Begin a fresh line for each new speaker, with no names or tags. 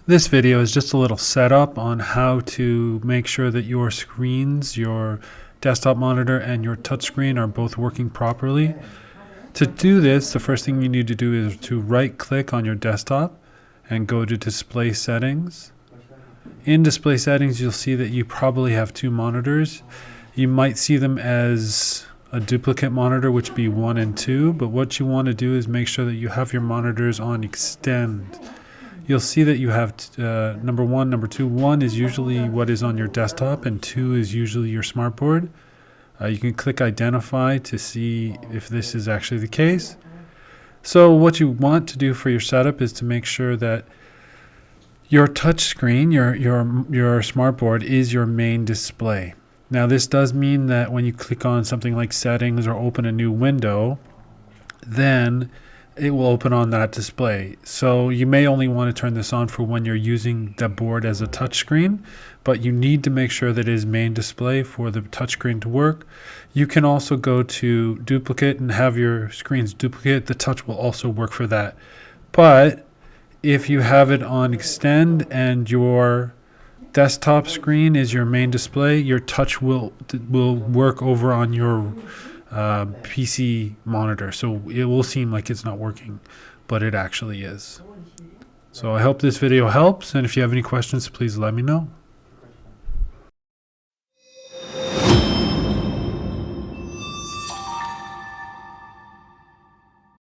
This video is just a little setup on how to make sure that your screens, your desktop monitor and your touchscreen are both working properly. To do this, the first thing you need to do is to right click on your desktop and go to display settings. In display settings, you'll see that you probably have two monitors. You might see them as a duplicate monitor, which would be 1 and 2, but what you want to do is make sure that you have your monitors on extend. You'll see that you have number 1, number 2. 1 is usually what is on your desktop, and 2 is usually your smartboard. You can click identify to see if this is actually the case. So what you want to do for your setup is to make sure that your touch screen, your smartboard, is your main display. Now this does mean that when you click on something like settings or open a new window, then it will open on that display. So you may only want to turn this on for when you're using the board as a touchscreen, but you need to make sure that it is main display for the touchscreen to work. You can also go to duplicate and have your screens duplicate. The touch will also work for that. But if you have it on extend and your desktop screen is your main display, your touch will work over on your PC monitor, so it will seem like it's not working, but it actually is. So I hope this video helps, and if you have any questions, please let me know.